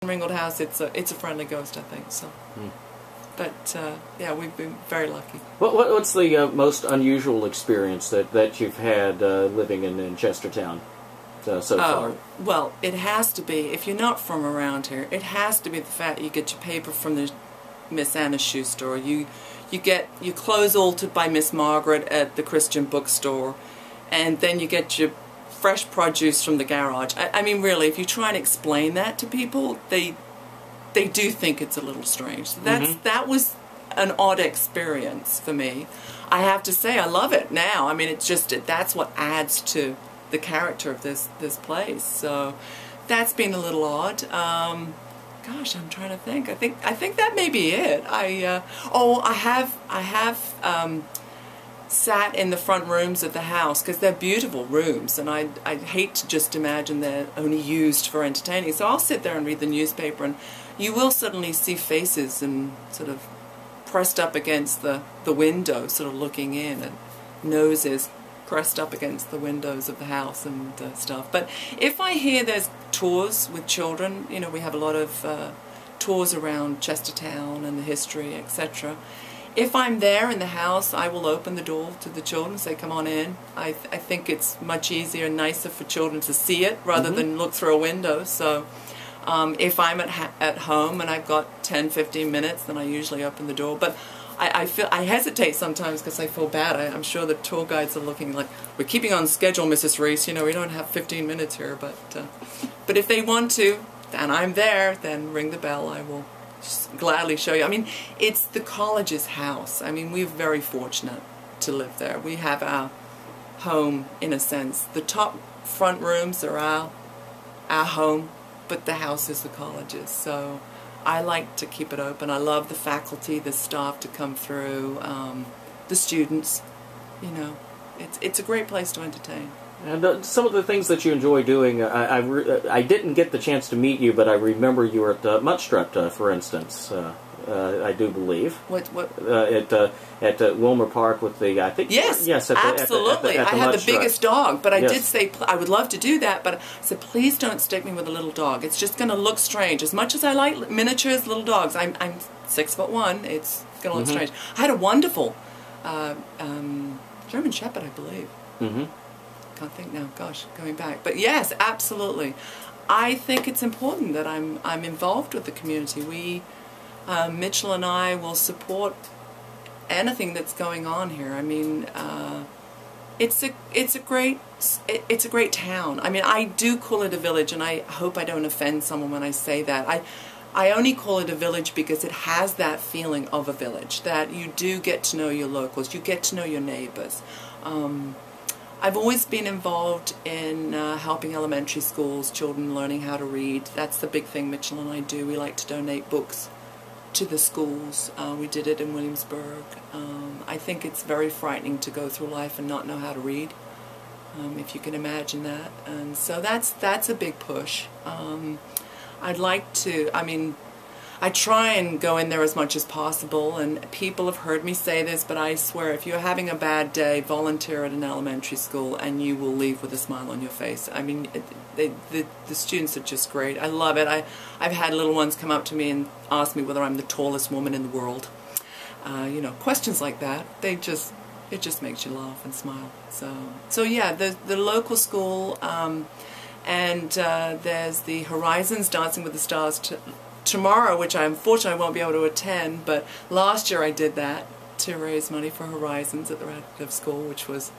Ringgold House, it's a friendly ghost, I think. So, but yeah, we've been very lucky. What's the most unusual experience that you've had living in Chestertown so far? Well, it has to be, if you're not from around here, it has to be the fact you get your paper from the Miss Anna's shoe store. You get your clothes altered by Miss Margaret at the Christian bookstore, and then you get your fresh produce from the garage. I mean, really, if you try and explain that to people, they do think it's a little strange. So that was an odd experience for me. I have to say, I love it now. I mean, it's just, that's what adds to the character of this place. So that's been a little odd. Gosh, I'm trying to think. I think that may be it. I have sat in the front rooms of the house, because they're beautiful rooms, and I hate to just imagine they're only used for entertaining. So I'll sit there and read the newspaper, and you will suddenly see faces and sort of pressed up against the window, sort of looking in, and noses pressed up against the windows of the house and stuff. But if I hear there's tours with children, you know, we have a lot of tours around Chestertown and the history, etc. If I'm there in the house, I will open the door to the children and say, come on in. I think it's much easier and nicer for children to see it rather than look through a window. So if I'm at home and I've got 10-15 minutes, then I usually open the door. But I hesitate sometimes because I feel bad. I'm sure the tour guides are looking like, we're keeping on schedule, Mrs. Reiss. You know, we don't have 15 minutes here. But if they want to, and I'm there, then ring the bell. I will gladly show you. I mean, it's the college's house. I mean, we're very fortunate to live there. We have our home, in a sense. The top front rooms are our home, but the house is the college's. So I like to keep it open. I love the faculty, the staff to come through, the students. You know, it's a great place to entertain. And some of the things that you enjoy doing, I didn't get the chance to meet you, but I remember you were at Muttstrup, for instance. I do believe. What? At Wilmer Park with the, I think. Yes, yes, absolutely. I had the biggest dog, but I yes. did say I would love to do that, but I said, please don't stick me with a little dog. It's just going to look strange. As much as I like miniatures, little dogs, I'm 6'1". It's going to look strange. I had a wonderful German Shepherd, I believe. Can't think now. Gosh, going back. But yes, absolutely. I think it's important that I'm involved with the community. We, Mitchell and I, will support anything that's going on here. I mean, it's a great town. I mean, I do call it a village, and I hope I don't offend someone when I say that. I only call it a village because it has that feeling of a village, that you do get to know your locals, you get to know your neighbors. I've always been involved in helping elementary schools, children learning how to read. That's the big thing Mitchell and I do. We like to donate books to the schools. We did it in Williamsburg. I think it's very frightening to go through life and not know how to read, if you can imagine that. And so that's a big push. I'd like to, I mean, I try and go in there as much as possible, and people have heard me say this, but I swear, if you're having a bad day, volunteer at an elementary school and you will leave with a smile on your face. I mean, the students are just great. I love it. I've had little ones come up to me and ask me whether I'm the tallest woman in the world. You know, questions like that, it just makes you laugh and smile. So yeah, the local school, and there's the Horizons Dancing with the Stars tomorrow, which unfortunately won't be able to attend, but last year I did that to raise money for Horizons at the Radcliffe School, which was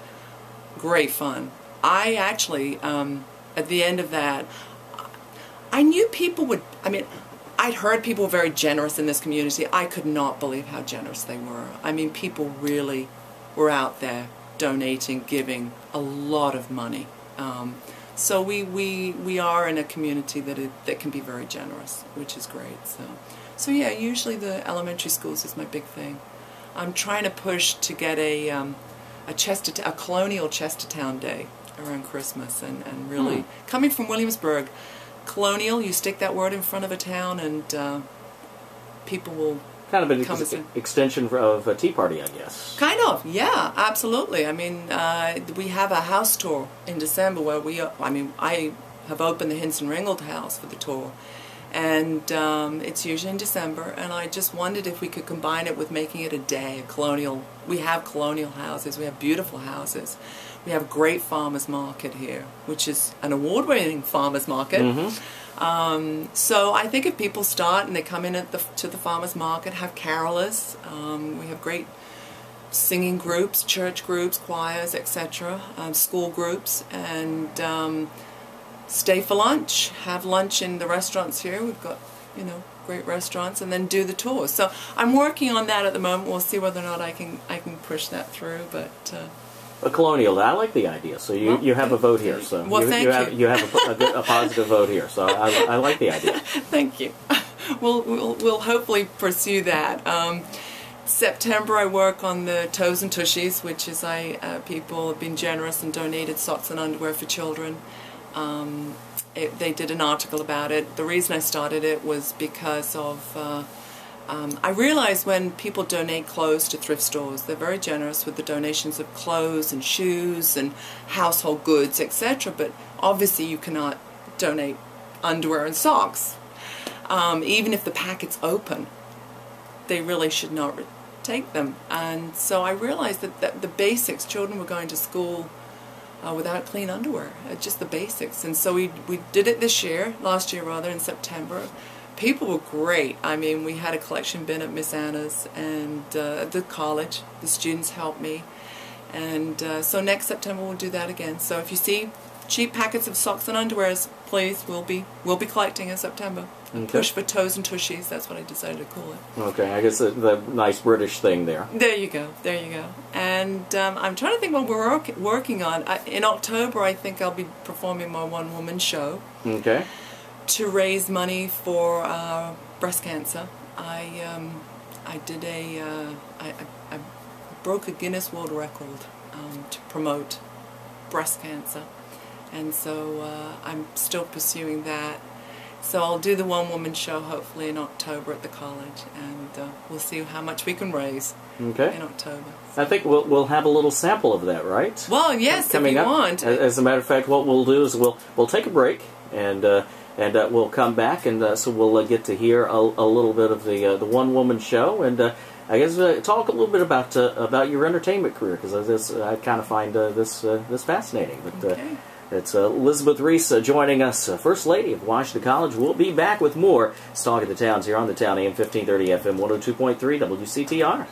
great fun. I actually, at the end of that, I knew people would, I mean, I'd heard people were very generous in this community. I could not believe how generous they were. I mean, people really were out there donating, giving a lot of money. So we are in a community that can be very generous, which is great. So yeah, usually the elementary schools is my big thing. I'm trying to push to get a colonial Chestertown Day around Christmas, and really coming from Williamsburg, colonial. You stick that word in front of a town, and people will. Kind of an extension of a Tea Party, I guess. Kind of, yeah, absolutely. I mean, we have a house tour in December where I have opened the Hinson Ringgold House for the tour, And it's usually in December, and I just wondered if we could combine it with making it a day, a colonial. We have colonial houses, we have beautiful houses. We have a great farmers market here, which is an award-winning farmers market. So I think if people start and they come in to the farmers market, have carolers, we have great singing groups, church groups, choirs, etc., school groups, and stay for lunch, have lunch in the restaurants here. We've got, you know, great restaurants, and then do the tours. So I'm working on that at the moment. We'll see whether or not I can push that through. But a colonial, I like the idea. So you have a vote here. So well, you have a positive vote here. So I like the idea. Thank you. We'll hopefully pursue that. September I work on the Toes and Tushies, which is people have been generous and donated socks and underwear for children. They did an article about it. The reason I started it was because of I realize when people donate clothes to thrift stores, they're very generous with the donations of clothes and shoes and household goods, etc. But obviously you cannot donate underwear and socks. Even if the packet's open, they really should not take them. And so I realized that the basics, children were going to school without clean underwear, just the basics. And so we did it last year rather, in September. People were great. I mean, we had a collection bin at Miss Anna's and at the college. The students helped me. And so next September we'll do that again. So if you see cheap packets of socks and underwears, please, we'll be collecting in September. Okay. Push for Toes and Tushies, that's what I decided to call it. Okay, I guess the nice British thing there. There you go, there you go. And I'm trying to think what we're working on. In October, I think I'll be performing my one-woman show. Okay. To raise money for breast cancer. I broke a Guinness World Record to promote breast cancer. And so I'm still pursuing that. So I'll do the one-woman show hopefully in October at the college, and we'll see how much we can raise in October. I think we'll have a little sample of that, right? Well, yes, if you want. As a matter of fact, what we'll do is we'll take a break, and we'll come back, and so we'll get to hear a little bit of the one-woman show, and I guess talk a little bit about your entertainment career, because I kind of find this fascinating. But it's Elisabeth Reiss joining us, First Lady of Washington College. We'll be back with more Talk of the Towns here on the Town, AM 1530, FM 102.3, WCTR.